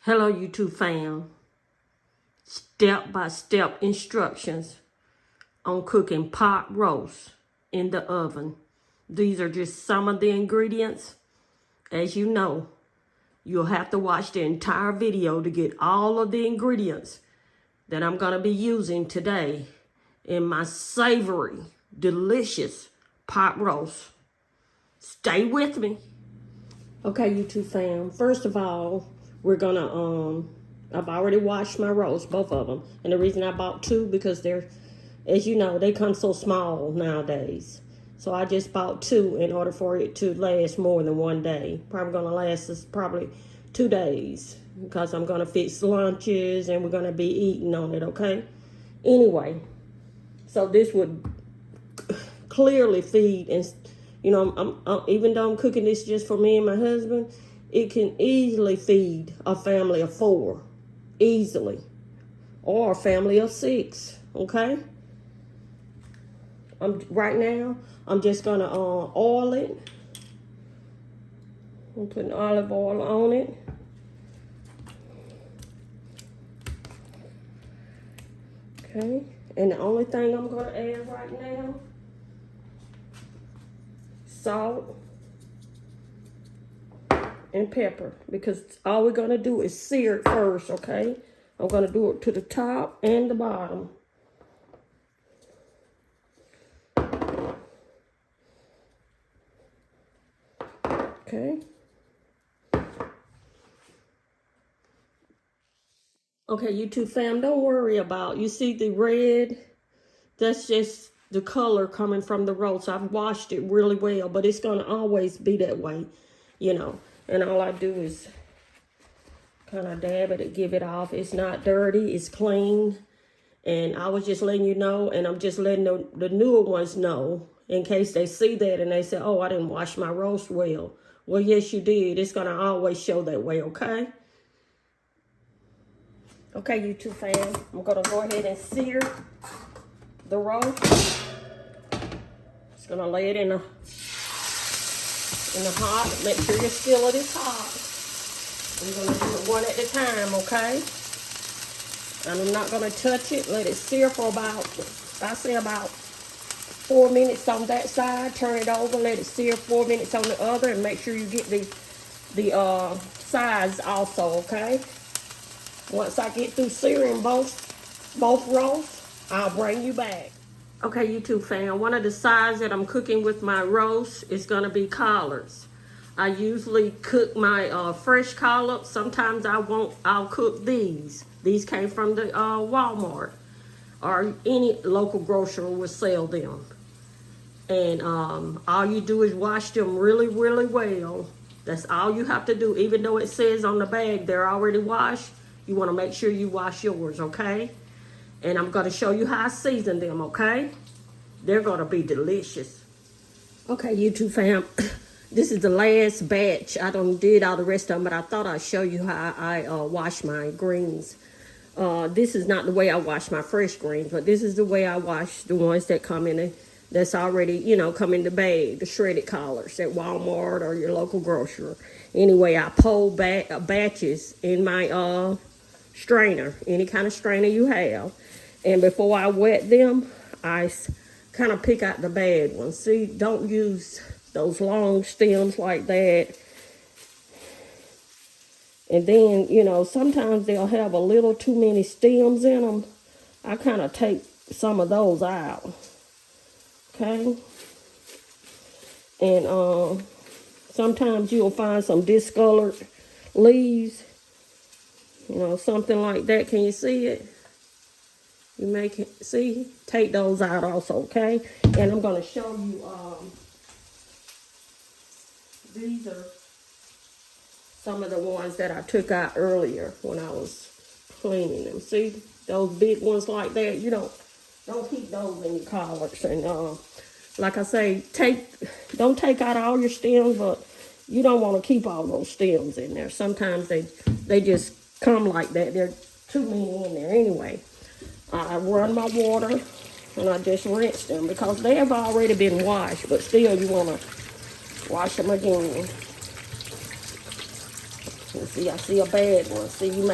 Hello, YouTube fam. Step-by-step instructions on cooking pot roast in the oven. These are just some of the ingredients. As you know, you'll have to watch the entire video to get all of the ingredients that I'm going to be using today in my savory, delicious pot roast. Stay with me. Okay, YouTube fam. First of all, we're gonna I've already washed my roast, both of them, and the reason I bought two because they're, as you know, they come so small nowadays. So I just bought two in order for it to last more than one day. Probably gonna last us probably 2 days because I'm gonna fix lunches and we're gonna be eating on it. Okay. Anyway, so this would clearly feed, and I'm even though I'm cooking this just for me and my husband, it can easily feed a family of 4, easily, or a family of 6. Okay. Right now I'm just gonna oil it. I'm putting olive oil on it. Okay. And the only thing I'm gonna add right now, salt and pepper, because all we're gonna do is sear it first. Okay, I'm gonna do it to the top and the bottom. Okay. Okay, YouTube fam, don't worry about, you see the red, that's just the color coming from the roast. I've washed it really well, but it's gonna always be that way, and all I do is kind of dab it and give it off. It's not dirty, it's clean. And I was just letting you know, and I'm just letting the newer ones know in case they see that and they say, oh, I didn't wash my roast well. Well, yes, you did. It's going to always show that way, okay? Okay, YouTube fam, I'm going to go ahead and sear the roast. Just going to lay it in the hot. Make sure your skillet is hot. We're going to do it one at a time, okay? And I'm not going to touch it. Let it sear for about 4 minutes on that side. Turn it over. Let it sear 4 minutes on the other. And make sure you get the sides also, okay? Once I get through searing both roasts, I'll bring you back. Okay, YouTube fam. One of the sides that I'm cooking with my roast is going to be collards. I usually cook my fresh collards. Sometimes I'll cook these. These came from the Walmart, or any local grocery will sell them. And all you do is wash them really, really well. That's all you have to do. Even though it says on the bag they're already washed, you want to make sure you wash yours, okay? And I'm going to show you how I season them, okay? They're going to be delicious. Okay, YouTube fam. This is the last batch. I did all the rest of them, but I thought I'd show you how I wash my greens. This is not the way I wash my fresh greens, but this is the way I wash the ones that come in, that's already, come in the bag, the shredded collards at Walmart or your local grocery. Anyway, I pull batches in my strainer, any kind of strainer you have. And before I wet them, I kind of pick out the bad ones. See, don't use those long stems like that. And then, sometimes they'll have a little too many stems in them. I kind of take some of those out. Okay? And sometimes you'll find some discolored leaves. Something like that. Can you see it? You make it, see? Take those out also, okay? And I'm going to show you, these are some of the ones that I took out earlier when I was cleaning them. See, those big ones like that, you don't keep those in your collards. And like I say, don't take out all your stems, but you don't want to keep all those stems in there. Sometimes they just come like that. There are too many in there anyway. I run my water and I just rinse them because they have already been washed, but still you want to wash them again. And see, I see a bad one. See, you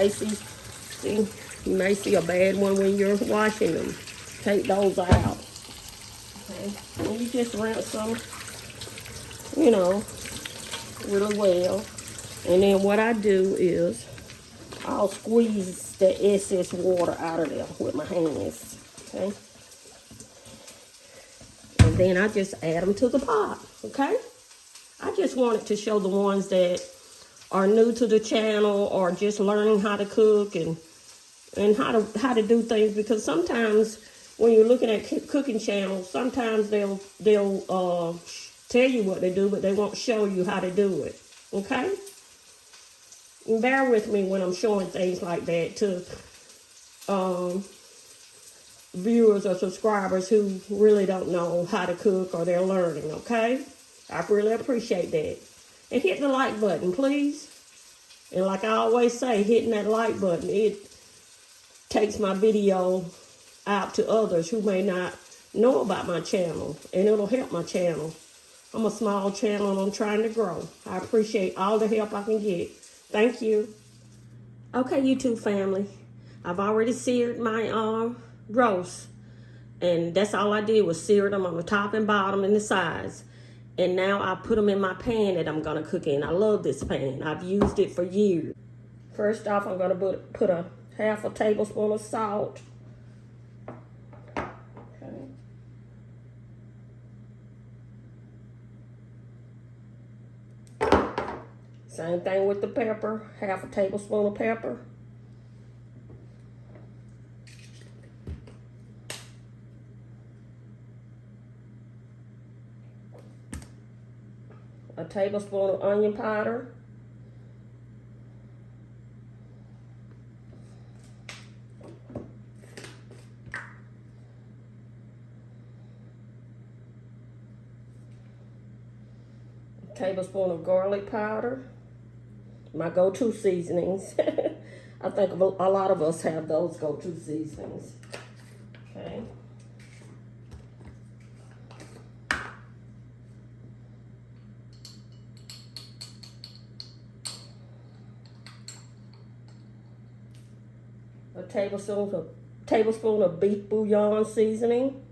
may see a bad one when you're washing them. Take those out. Okay. And you just rinse them, you know, really well. And then what I do is I'll squeeze the excess water out of there with my hands. Okay. And then I just add them to the pot. Okay. I just wanted to show the ones that are new to the channel or just learning how to cook and how to do things, because sometimes when you're looking at cooking channels, sometimes they'll tell you what they do, but they won't show you how to do it. Okay? And bear with me when I'm showing things like that to viewers or subscribers who really don't know how to cook or they're learning. Okay? I really appreciate that. And hit the like button, please. And like I always say, hitting that like button, it takes my video out to others who may not know about my channel, and it'll help my channel. I'm a small channel and I'm trying to grow. I appreciate all the help I can get. Thank you. Okay, YouTube family, I've already seared my roast, and that's all I did was sear them on the top and bottom and the sides. And now I put them in my pan that I'm gonna cook in. I love this pan. I've used it for years. First off, I'm gonna put a half a tablespoon of salt. Okay. Same thing with the pepper, half a tablespoon of pepper. A tablespoon of onion powder. A tablespoon of garlic powder. My go-to seasonings. I think a lot of us have those go-to seasonings. Okay. A tablespoon of beef bouillon seasoning.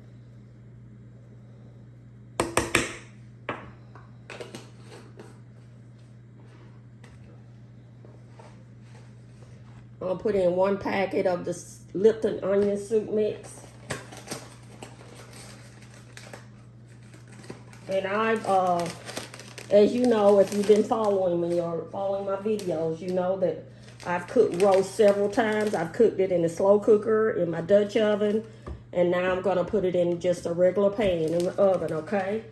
I'll put in 1 packet of the Lipton onion soup mix. And as you know, if you've been following me or following my videos, you know that I've cooked roast several times. I've cooked it in a slow cooker, in my Dutch oven, and now I'm going to put it in just a regular pan in the oven, okay?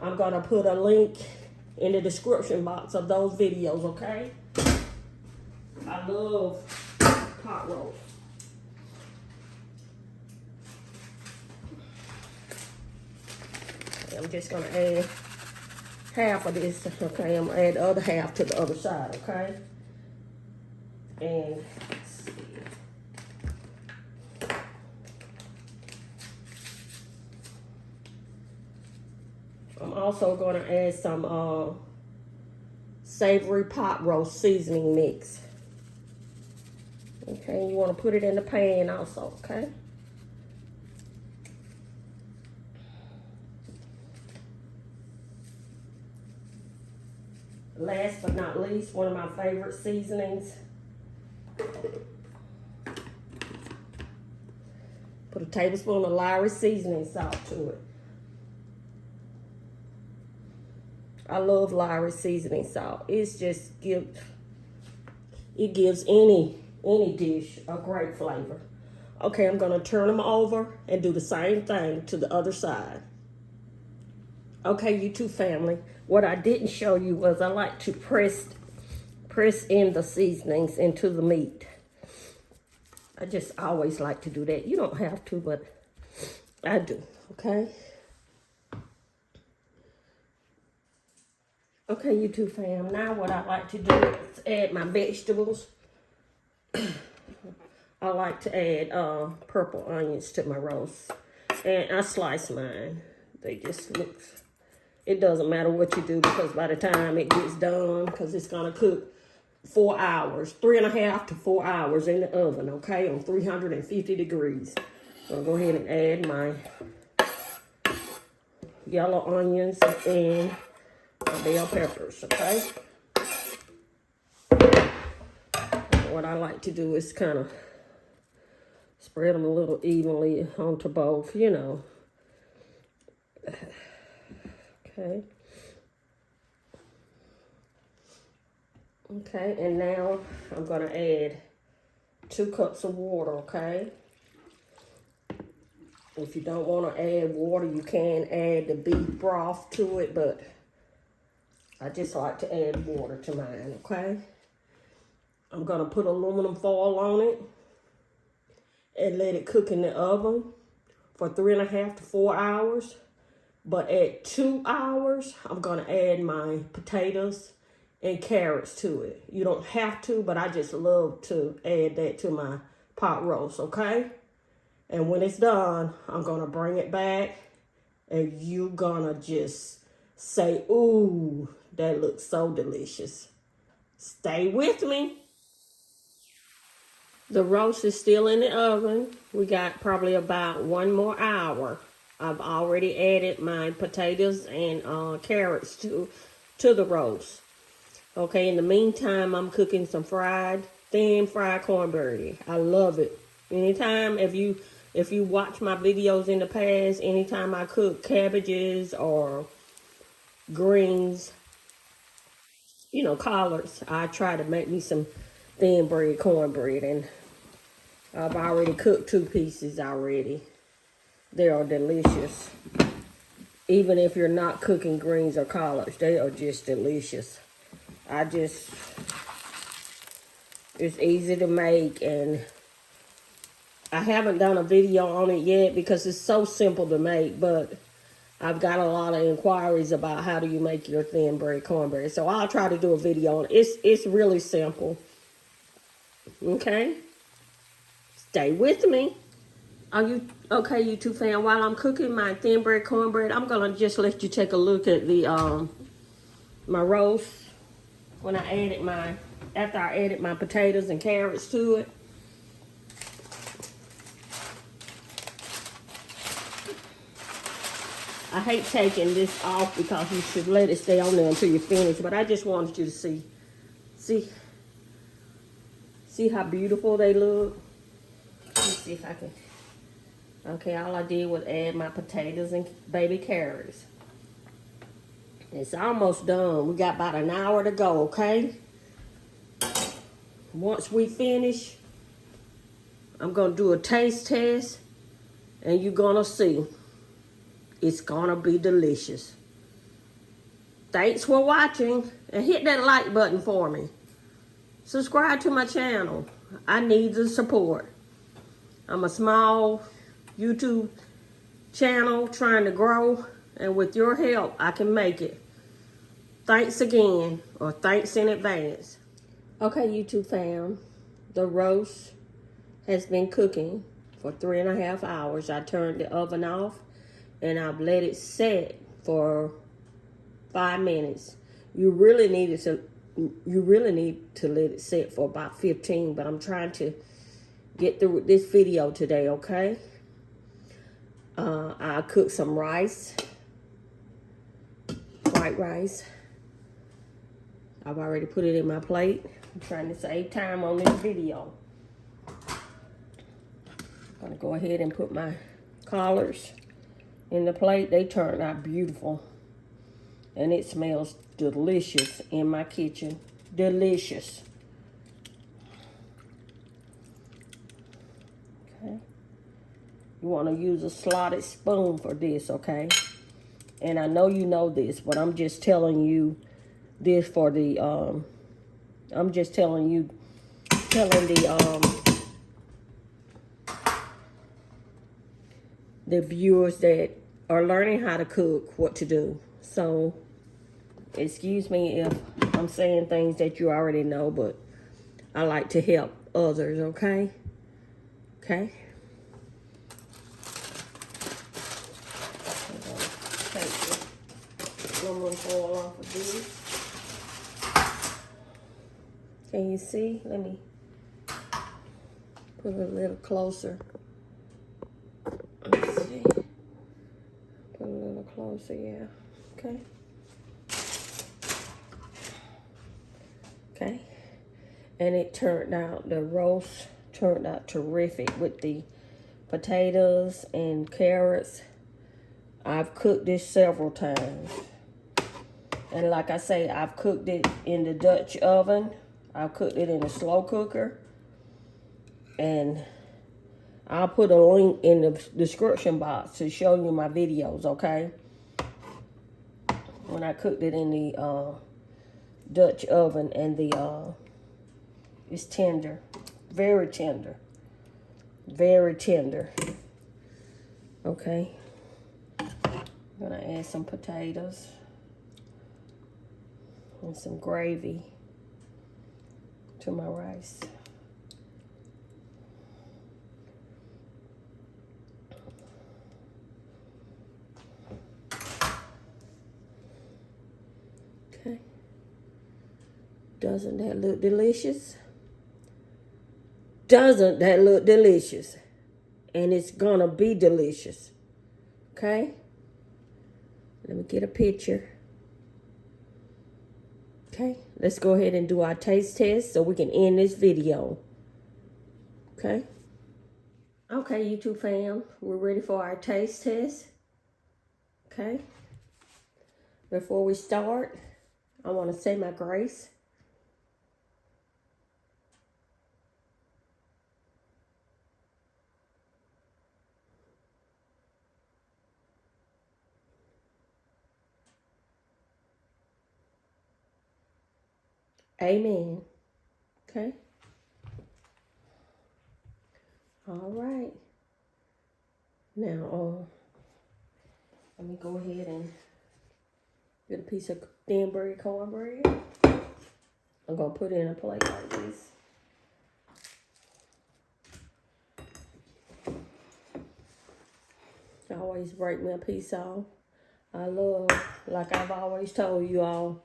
I'm going to put a link in the description box of those videos, okay? I love pot roast. I'm just going to add half of this, okay? I'm going to add the other half to the other side, okay? And let's see. I'm also going to add some savory pot roast seasoning mix. Okay, you want to put it in the pan also, okay? Last but not least, one of my favorite seasonings. Put a tablespoon of Lowry seasoning salt to it. I love Lowry seasoning salt. It's just it gives any dish a great flavor. Okay, I'm gonna turn them over and do the same thing to the other side. Okay, YouTube family, what I didn't show you was I like to press in the seasonings into the meat. I just always like to do that. You don't have to, but I do, okay? Okay, YouTube fam, now what I like to do is add my vegetables. I like to add purple onions to my roast. And I slice mine. They just look, it doesn't matter what you do, because by the time it gets done, because it's going to cook 4 hours, 3.5 to 4 hours in the oven, okay, on 350 degrees. So I'll go ahead and add my yellow onions and my bell peppers, okay? What I like to do is kind of spread them a little evenly onto both, you know. Okay. Okay, and now I'm going to add 2 cups of water, okay? If you don't want to add water, you can add the beef broth to it, but I just like to add water to mine, okay? I'm going to put aluminum foil on it and let it cook in the oven for 3.5 to 4 hours. But at 2 hours, I'm going to add my potatoes and carrots to it. You don't have to, but I just love to add that to my pot roast, okay? And when it's done, I'm going to bring it back, and you're going to just say, ooh, that looks so delicious. Stay with me. The roast is still in the oven. We got probably about 1 more hour. I've already added my potatoes and carrots to the roast. Okay, in the meantime, I'm cooking some thin fried cornbread. I love it. Anytime, if you watch my videos in the past, anytime I cook cabbages or greens, you know, collards, I try to make me some thin bread cornbread, and I've already cooked 2 pieces already. They are delicious. Even if you're not cooking greens or collards, they are just delicious. It's easy to make, and I haven't done a video on it yet because it's so simple to make, but I've got a lot of inquiries about how do you make your thin bread cornbread. So I'll try to do a video on it. It's really simple. Okay? Stay with me. Are you okay, YouTube fan? While I'm cooking my thin bread cornbread, I'm gonna just let you take a look at the my roast when after I added my potatoes and carrots to it. I hate taking this off because you should let it stay on there until you finish, but I just wanted you to see how beautiful they look. Let me see if I can. Okay, all I did was add my potatoes and baby carrots. It's almost done. We got about an hour to go, okay? Once we finish, I'm going to do a taste test, and you're going to see. It's going to be delicious. Thanks for watching, and hit that like button for me. Subscribe to my channel. I need the support. I'm a small YouTube channel trying to grow, and with your help, I can make it. Thanks again, or thanks in advance. Okay, YouTube fam, the roast has been cooking for 3.5 hours. I turned the oven off, and I've let it set for 5 minutes. You really need to let it set for about 15, but I'm trying to get through this video today, okay? I cooked some rice, white rice. I've already put it in my plate. I'm trying to save time on this video. I'm gonna go ahead and put my collards in the plate. They turned out beautiful, and it smells delicious in my kitchen. Delicious. Okay. You want to use a slotted spoon for this, okay? And I know you know this, but I'm just telling you this for the the viewers that are learning how to cook what to do. So excuse me if I'm saying things that you already know, but I like to help others, okay? Okay. Take the aluminum foil off of this. Can you see? Let me put it a little closer. Let's see. Put it a little closer, yeah. Okay. Okay. And it turned out, the roast turned out terrific with the potatoes and carrots. I've cooked this several times. And like I say, I've cooked it in the Dutch oven. I've cooked it in a slow cooker. And I'll put a link in the description box to show you my videos, okay? When I cooked it in the Dutch oven, and it's tender. Very tender. Very tender. Okay. I'm gonna add some potatoes and some gravy to my rice. Okay. Doesn't that look delicious? Doesn't that look delicious? And it's gonna be delicious. Okay? Let me get a picture. Okay, let's go ahead and do our taste test so we can end this video. Okay? Okay, YouTube fam, we're ready for our taste test. Okay? Before we start, I want to say my grace. Amen. Okay? All right. Now, let me go ahead and get a piece of thin bread cornbread. I'm going to put it in a plate like this. I always break me a piece off. I love, like I've always told you all,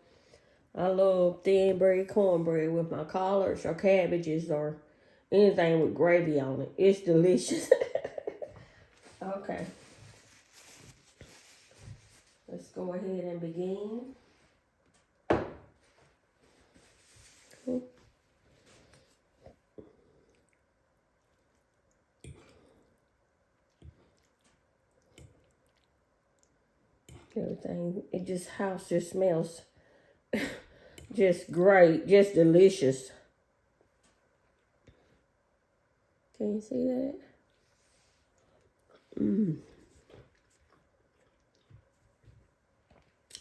I love thin bread cornbread with my collards or cabbages or anything with gravy on it. It's delicious. Okay. Let's go ahead and begin. Everything, house just smells just great, just delicious. Can you see that?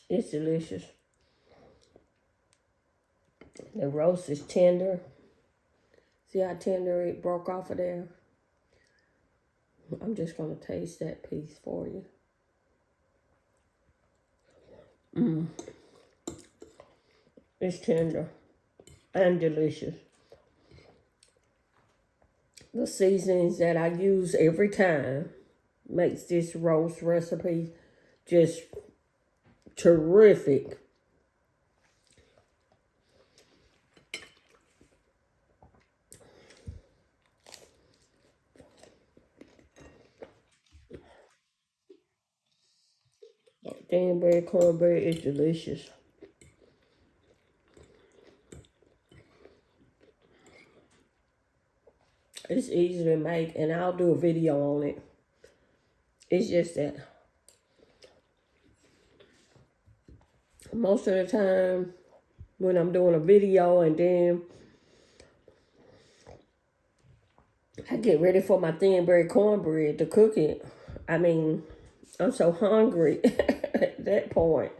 It's delicious. The roast is tender. See how tender it broke off of there? I'm just going to taste that piece for you. It's tender and delicious. The seasonings that I use every time makes this roast recipe just terrific. Thin bread cornbread is delicious. It's easy to make, and I'll do a video on it. It's just that most of the time when I'm doing a video and then I get ready for my thin bread cornbread to cook it, I mean, I'm so hungry at that point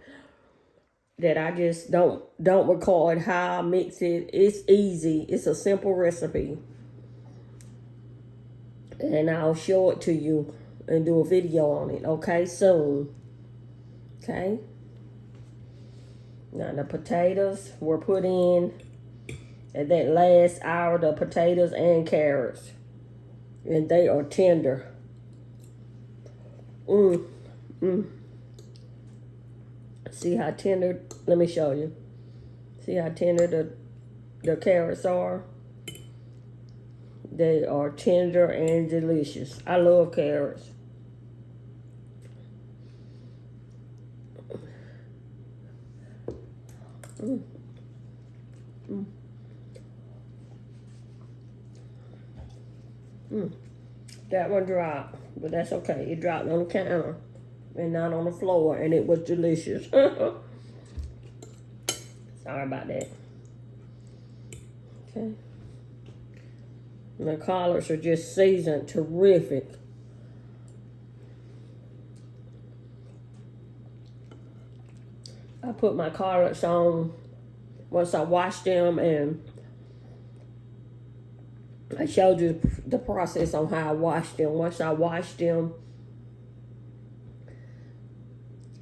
that I just don't record how I mix it. It's easy. It's a simple recipe. And I'll show it to you and do a video on it, okay, soon. Okay? Now the potatoes were put in at that last hour, the potatoes and carrots. And they are tender. See how tender, let me show you. See how tender the the carrots are. They are tender and delicious. I love carrots. Mm. Mm. Mm. That one dropped, but that's okay. It dropped on the counter and not on the floor, and it was delicious. Sorry about that. Okay. And the collards are just seasoned terrific. I put my collards on once I washed them, and I showed you the process on how I washed them. Once I washed them,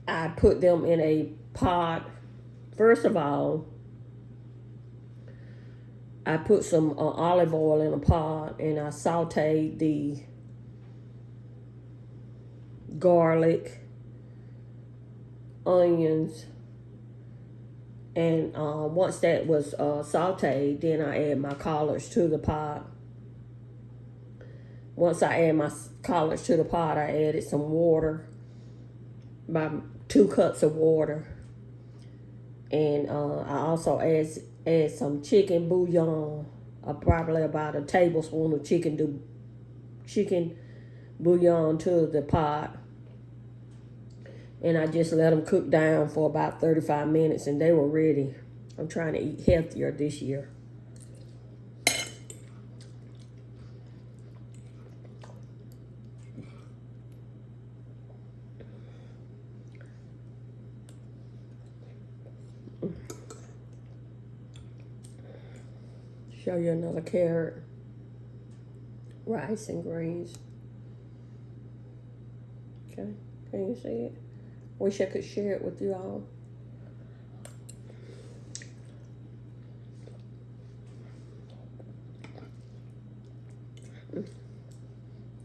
I put them in a pot. First of all, I put some olive oil in a pot, and I sauteed the garlic, onions, and once that was sauteed, then I add my collards to the pot. Once I add my collards to the pot, I added some water, about 2 cups of water. And I also add some chicken bouillon, probably about a tablespoon of chicken bouillon to the pot. And I just let them cook down for about 35 minutes, and they were ready. I'm trying to eat healthier this year. Show you another carrot, rice, and greens. Okay, can you see it? Wish I could share it with you all.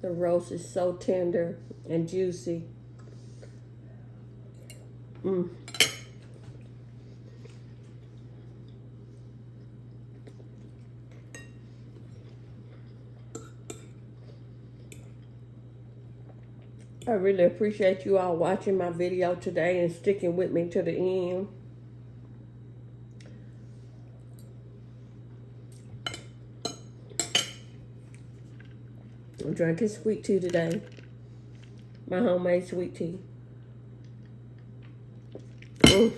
The roast is so tender and juicy. Mm. I really appreciate you all watching my video today and sticking with me to the end. I'm drinking sweet tea today. My homemade sweet tea. Mm.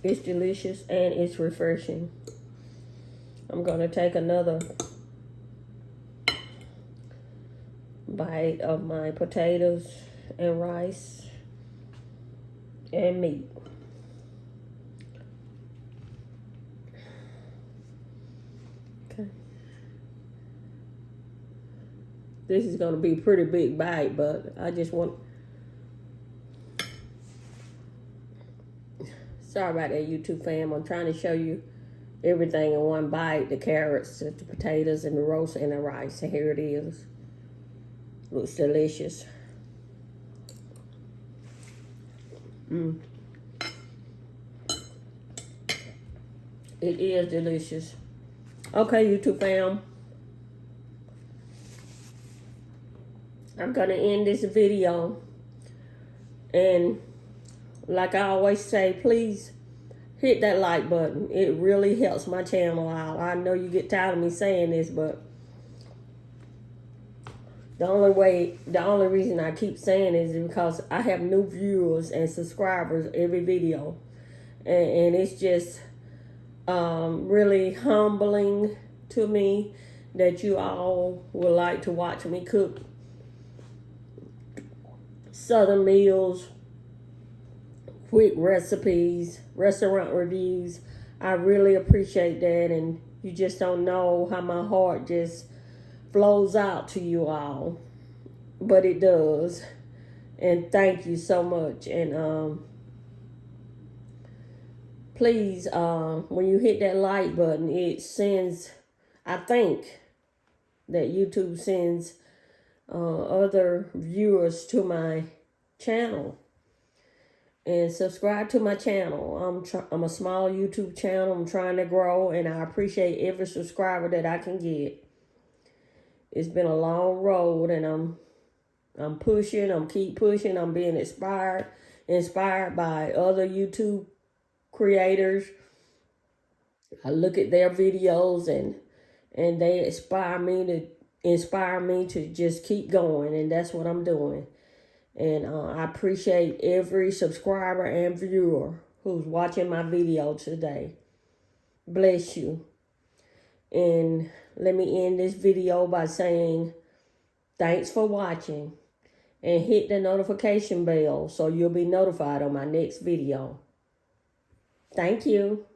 It's delicious and it's refreshing. I'm going to take another bite of my potatoes and rice and meat. Okay. This is going to be a pretty big bite, but I just want... Sorry about that, YouTube fam. I'm trying to show you everything in one bite. The carrots, the potatoes, and the roast, and the rice. And here it is. Looks delicious. Mm. It is delicious. Okay, YouTube fam. I'm going to end this video. And like I always say, please hit that like button. It really helps my channel out. I know you get tired of me saying this, but the only reason I keep saying it is because I have new viewers and subscribers every video. And it's just really humbling to me that you all would like to watch me cook Southern meals, quick recipes, restaurant reviews. I really appreciate that, and you just don't know how my heart just flows out to you all, but it does. And thank you so much. And please, when you hit that like button, it sends, I think that YouTube sends other viewers to my channel. and subscribe to my channel. I'm a small YouTube channel. I'm trying to grow, and I appreciate every subscriber that I can get. It's been a long road, and I'm pushing. I'm keep pushing. I'm being inspired by other YouTube creators. I look at their videos, and they inspire me to just keep going, and that's what I'm doing. And I appreciate every subscriber and viewer who's watching my video today. Bless you. And let me end this video by saying thanks for watching, and hit the notification bell so you'll be notified on my next video. Thank you.